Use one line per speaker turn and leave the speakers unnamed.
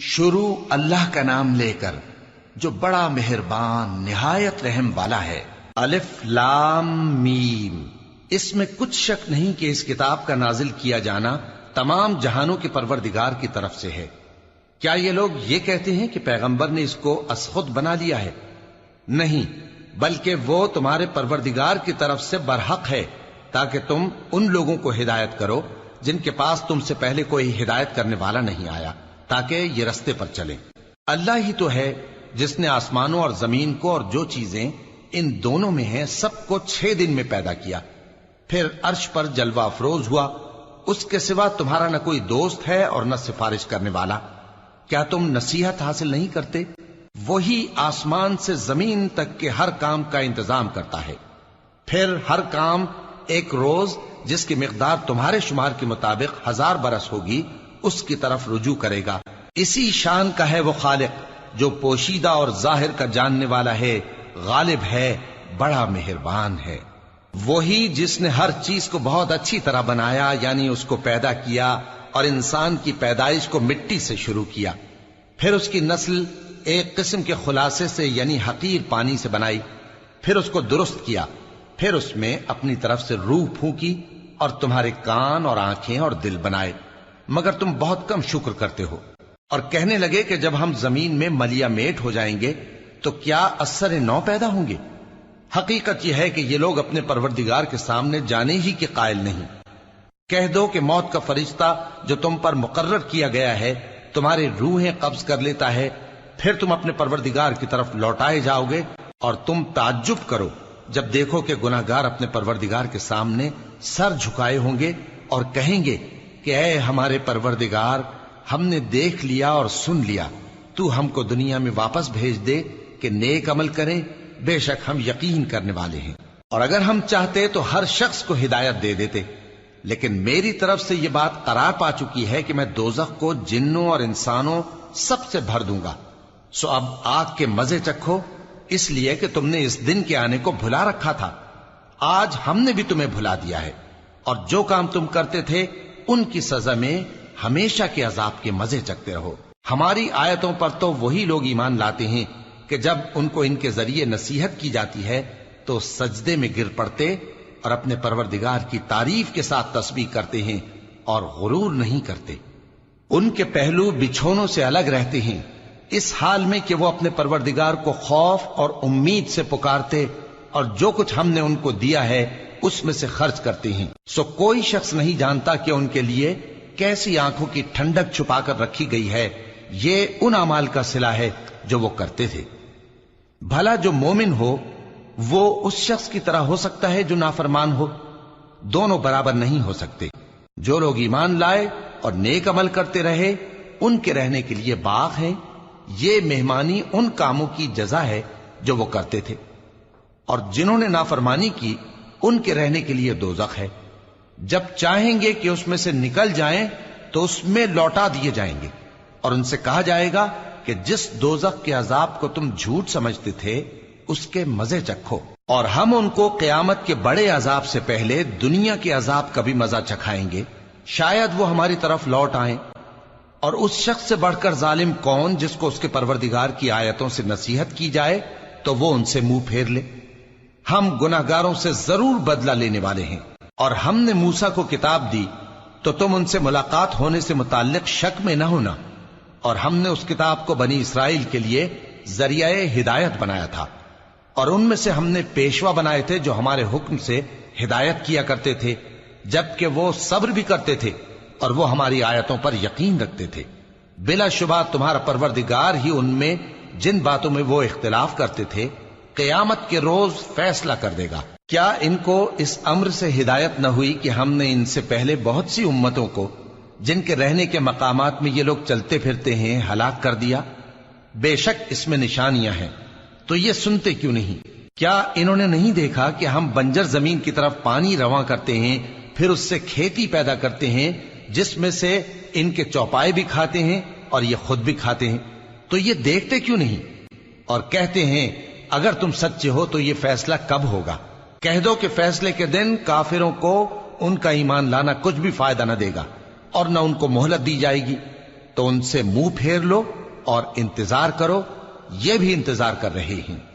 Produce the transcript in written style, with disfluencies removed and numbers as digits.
شروع اللہ کا نام لے کر جو بڑا مہربان نہایت رحم والا ہے۔ الف لام میم۔ اس میں کچھ شک نہیں کہ اس کتاب کا نازل کیا جانا تمام جہانوں کے پروردگار کی طرف سے ہے۔ کیا یہ لوگ یہ کہتے ہیں کہ پیغمبر نے اس کو از خود بنا لیا ہے؟ نہیں، بلکہ وہ تمہارے پروردگار کی طرف سے برحق ہے، تاکہ تم ان لوگوں کو ہدایت کرو جن کے پاس تم سے پہلے کوئی ہدایت کرنے والا نہیں آیا، تاکہ یہ رستے پر چلیں۔ اللہ ہی تو ہے جس نے آسمانوں اور زمین کو اور جو چیزیں ان دونوں میں ہیں سب کو 6 دن میں پیدا کیا، پھر عرش پر جلوہ افروز ہوا۔ اس کے سوا تمہارا نہ کوئی دوست ہے اور نہ سفارش کرنے والا۔ کیا تم نصیحت حاصل نہیں کرتے؟ وہی آسمان سے زمین تک کے ہر کام کا انتظام کرتا ہے، پھر ہر کام ایک روز جس کی مقدار تمہارے شمار کے مطابق 1000 برس ہوگی اس کی طرف رجوع کرے گا۔ اسی شان کا ہے وہ خالق جو پوشیدہ اور ظاہر کا جاننے والا ہے، غالب ہے، بڑا مہربان ہے۔ وہی جس نے ہر چیز کو بہت اچھی طرح بنایا، یعنی اس کو پیدا کیا اور انسان کی پیدائش کو مٹی سے شروع کیا، پھر اس کی نسل ایک قسم کے خلاصے سے یعنی حقیر پانی سے بنائی، پھر اس کو درست کیا، پھر اس میں اپنی طرف سے روح پھونکی اور تمہارے کان اور آنکھیں اور دل بنائے، مگر تم بہت کم شکر کرتے ہو۔ اور کہنے لگے کہ جب ہم زمین میں ملیا میٹ ہو جائیں گے تو کیا اثر نو پیدا ہوں گے؟ حقیقت یہ ہے کہ یہ لوگ اپنے پروردگار کے سامنے جانے ہی کے قائل نہیں۔ کہہ دو کہ موت کا فرشتہ جو تم پر مقرر کیا گیا ہے تمہاری روحیں قبض کر لیتا ہے، پھر تم اپنے پروردگار کی طرف لوٹائے جاؤ گے، اور تم تعجب کرو جب دیکھو کہ گناہگار اپنے پروردگار کے سامنے سر جھکائے ہوں گے اور کہیں گے کہ اے ہمارے پروردگار، ہم نے دیکھ لیا اور سن لیا، تو ہم کو دنیا میں واپس بھیج دے کہ نیک عمل کریں، بے شک ہم یقین کرنے والے ہیں۔ اور اگر ہم چاہتے تو ہر شخص کو ہدایت دے دیتے، لیکن میری طرف سے یہ بات قرار پا چکی ہے کہ میں دوزخ کو جنوں اور انسانوں سب سے بھر دوں گا، سو اب آگ کے مزے چکھو، اس لیے کہ تم نے اس دن کے آنے کو بھلا رکھا تھا۔ آج ہم نے بھی تمہیں بھلا دیا ہے، اور جو کام تم کرتے تھے ان کی سزا میں ہمیشہ کے عذاب کے مزے چکتے رہو۔ ہماری آیتوں پر تو وہی لوگ ایمان لاتے ہیں کہ جب ان کو ان کے ذریعے نصیحت کی جاتی ہے تو سجدے میں گر پڑتے اور اپنے پروردگار کی تعریف کے ساتھ تسبیح کرتے ہیں اور غرور نہیں کرتے۔ ان کے پہلو بچھونوں سے الگ رہتے ہیں، اس حال میں کہ وہ اپنے پروردگار کو خوف اور امید سے پکارتے اور جو کچھ ہم نے ان کو دیا ہے اس میں سے خرچ کرتے ہیں۔ سو کوئی شخص نہیں جانتا کہ ان کے لیے کیسی آنکھوں کی ٹھنڈک چھپا کر رکھی گئی ہے، یہ ان اعمال کا صلہ ہے جو وہ کرتے تھے۔ بھلا جو مومن ہو وہ اس شخص کی طرح ہو سکتا ہے جو نافرمان ہو؟ دونوں برابر نہیں ہو سکتے۔ جو لوگ ایمان لائے اور نیک عمل کرتے رہے ان کے رہنے کے لیے باغ ہیں، یہ مہمانی ان کاموں کی جزا ہے جو وہ کرتے تھے، اور جنہوں نے نافرمانی کی ان کے رہنے کے لیے دوزخ ہے، جب چاہیں گے کہ اس میں سے نکل جائیں تو اس میں لوٹا دیے جائیں گے، اور ان سے کہا جائے گا کہ جس دوزخ کے عذاب کو تم جھوٹ سمجھتے تھے اس کے مزے چکھو، اور ہم ان کو قیامت کے بڑے عذاب سے پہلے دنیا کے عذاب کا بھی مزہ چکھائیں گے، شاید وہ ہماری طرف لوٹ آئیں۔ اور اس شخص سے بڑھ کر ظالم کون جس کو اس کے پروردگار کی آیتوں سے نصیحت کی جائے تو وہ ان سے منہ پھیر لے۔ ہم گناہگاروں سے ضرور بدلہ لینے والے ہیں۔ اور ہم نے موسیٰ کو کتاب دی تو تم ان سے ملاقات ہونے سے متعلق شک میں نہ ہونا، اور ہم نے اس کتاب کو بنی اسرائیل کے لیے ذریعہ ہدایت بنایا تھا، اور ان میں سے ہم نے پیشوا بنائے تھے جو ہمارے حکم سے ہدایت کیا کرتے تھے، جبکہ وہ صبر بھی کرتے تھے اور وہ ہماری آیتوں پر یقین رکھتے تھے۔ بلا شبہ تمہارا پروردگار ہی ان میں جن باتوں میں وہ اختلاف کرتے تھے قیامت کے روز فیصلہ کر دے گا۔ کیا ان کو اس امر سے ہدایت نہ ہوئی کہ ہم نے ان سے پہلے بہت سی امتوں کو جن کے رہنے کے مقامات میں یہ لوگ چلتے پھرتے ہیں ہلاک کر دیا؟ بے شک اس میں نشانیاں ہیں، تو یہ سنتے کیوں نہیں؟ کیا انہوں نے نہیں دیکھا کہ ہم بنجر زمین کی طرف پانی رواں کرتے ہیں، پھر اس سے کھیتی پیدا کرتے ہیں جس میں سے ان کے چوپائے بھی کھاتے ہیں اور یہ خود بھی کھاتے ہیں، تو یہ دیکھتے کیوں نہیں؟ اور کہتے ہیں اگر تم سچے ہو تو یہ فیصلہ کب ہوگا؟ کہہ دو کہ فیصلے کے دن کافروں کو ان کا ایمان لانا کچھ بھی فائدہ نہ دے گا اور نہ ان کو مہلت دی جائے گی۔ تو ان سے منہ پھیر لو اور انتظار کرو، یہ بھی انتظار کر رہے ہیں۔